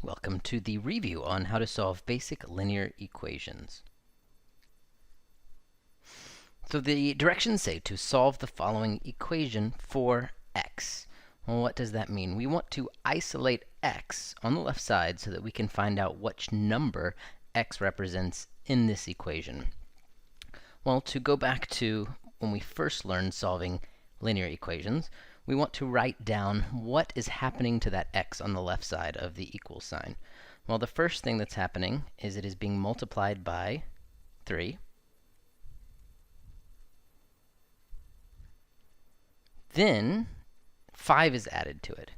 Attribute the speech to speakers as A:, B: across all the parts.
A: Welcome to the review on how to solve basic linear equations. So the directions say to solve the following equation for x. Well, what does that mean? We want to isolate x on the left side so that we can find out which number x represents in this equation. Well, to go back to when we first learned solving linear equations, we want to write down what is happening to that x on the left side of the equal sign. Well, the first thing that's happening is it is being multiplied by 3. Then 5 is added to it.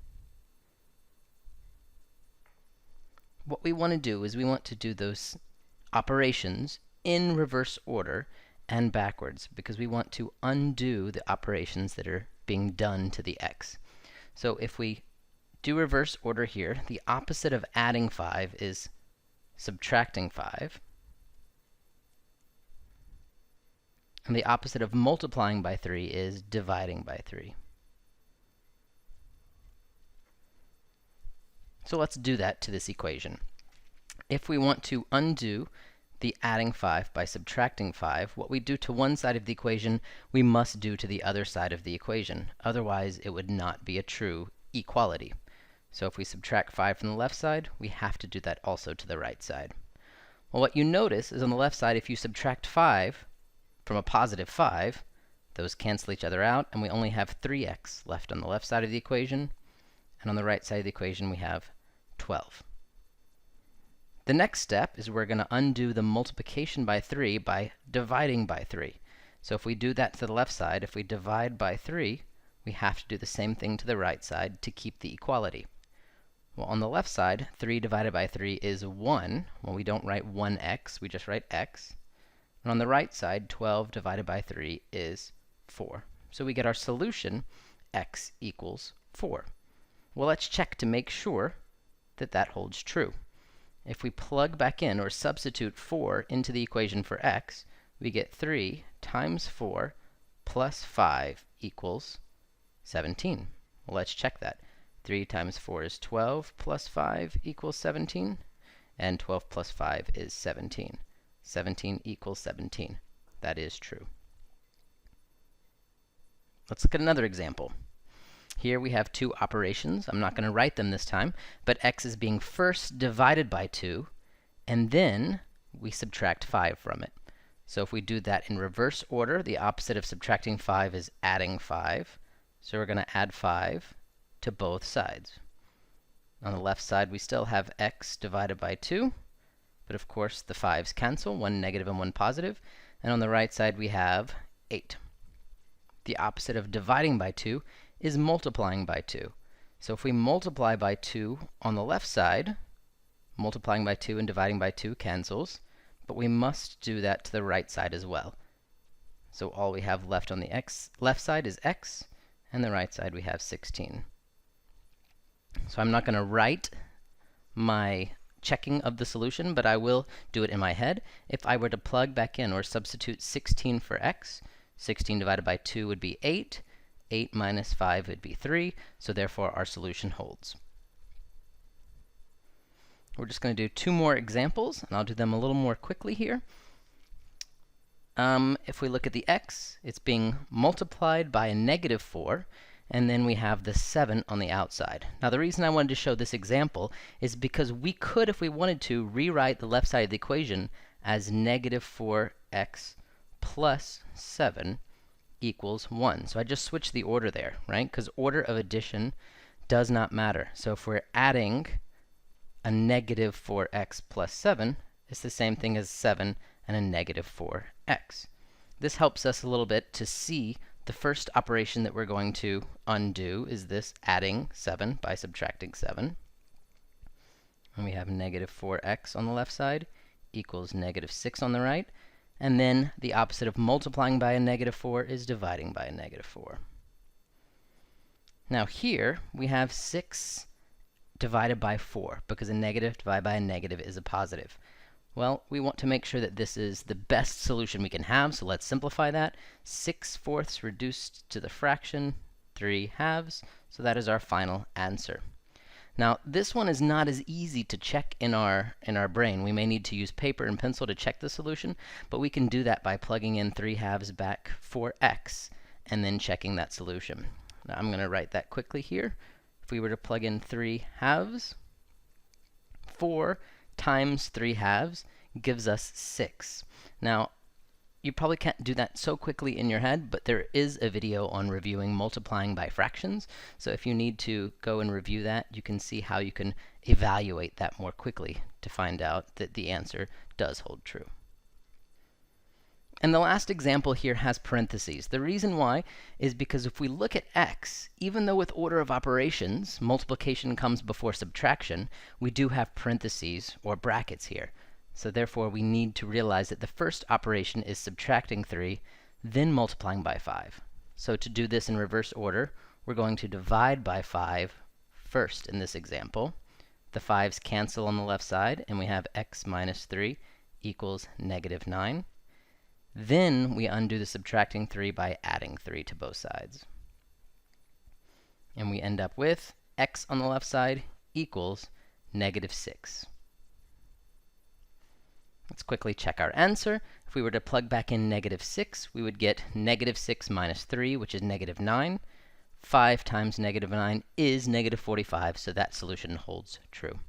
A: What we want to do is we want to do those operations in reverse order and backwards because we want to undo the operations that are being done to the x. So if we do reverse order here, the opposite of adding 5 is subtracting 5. And the opposite of multiplying by 3 is dividing by 3. So let's do that to this equation. If we want to undo the adding 5 by subtracting 5, what we do to one side of the equation, we must do to the other side of the equation. Otherwise, it would not be a true equality. So if we subtract 5 from the left side, we have to do that also to the right side. Well, what you notice is on the left side, if you subtract 5 from a positive 5, those cancel each other out, and we only have 3x left on the left side of the equation. And on the right side of the equation, we have 12. The next step is we're going to undo the multiplication by 3 by dividing by 3. So if we do that to the left side, if we divide by 3, we have to do the same thing to the right side to keep the equality. Well, on the left side, 3 divided by 3 is 1. Well, we don't write 1x, we just write x. And on the right side, 12 divided by 3 is 4. So we get our solution, x equals 4. Well, let's check to make sure that that holds true. If we plug back in or substitute 4 into the equation for x, we get 3 times 4 plus 5 equals 17. Well, let's check that. 3 times 4 is 12 plus 5 equals 17, and 12 plus 5 is 17. 17 equals 17. That is true. Let's look at another example. Here we have two operations. I'm not going to write them this time, but x is being first divided by 2, and then we subtract 5 from it. So if we do that in reverse order, the opposite of subtracting 5 is adding 5. So we're going to add 5 to both sides. On the left side, we still have x divided by 2, but of course the 5's cancel, one negative and one positive. And on the right side, we have 8. The opposite of dividing by 2 is multiplying by 2. So if we multiply by 2 on the left side, multiplying by 2 and dividing by 2 cancels, but we must do that to the right side as well. So all we have left on the left side is x, and the right side we have 16. So I'm not going to write my checking of the solution, but I will do it in my head. If I were to plug back in or substitute 16 for x, 16 divided by 2 would be 8. 8 minus 5 would be 3, so therefore our solution holds. We're just going to do 2 more examples, and I'll do them a little more quickly here. If we look at the x, it's being multiplied by a negative 4, and then we have the 7 on the outside. Now the reason I wanted to show this example is because we could, if we wanted to, rewrite the left side of the equation as negative 4x plus 7 equals 1. So I just switched the order there, right? Because order of addition does not matter. So if we're adding a negative 4x plus 7, it's the same thing as 7 and a negative 4x. This helps us a little bit to see the first operation that we're going to undo is this adding 7 by subtracting 7. And we have negative 4x on the left side equals negative 6 on the right. And then the opposite of multiplying by a negative 4 is dividing by a negative 4. Now here we have 6 divided by 4, because a negative divided by a negative is a positive. Well, we want to make sure that this is the best solution we can have, so let's simplify that. 6/4 reduced to the fraction, 3 halves, so that is our final answer. Now, this one is not as easy to check in our brain. We may need to use paper and pencil to check the solution, but we can do that by plugging in 3/2 back for x and then checking that solution. Now, I'm going to write that quickly here. If we were to plug in 3/2, 4 times 3/2 gives us 6. Now, you probably can't do that so quickly in your head, but there is a video on reviewing multiplying by fractions. So if you need to go and review that, you can see how you can evaluate that more quickly to find out that the answer does hold true. And the last example here has parentheses. The reason why is because if we look at x, even though with order of operations, multiplication comes before subtraction, we do have parentheses or brackets here. So therefore, we need to realize that the first operation is subtracting 3, then multiplying by 5. So to do this in reverse order, we're going to divide by 5 first in this example. The 5's cancel on the left side, and we have x minus 3 equals -9. Then we undo the subtracting 3 by adding 3 to both sides. And we end up with x on the left side equals -6. Let's quickly check our answer. If we were to plug back in -6, we would get -6 minus 3, which is -9. 5 times -9 is -45, so that solution holds true.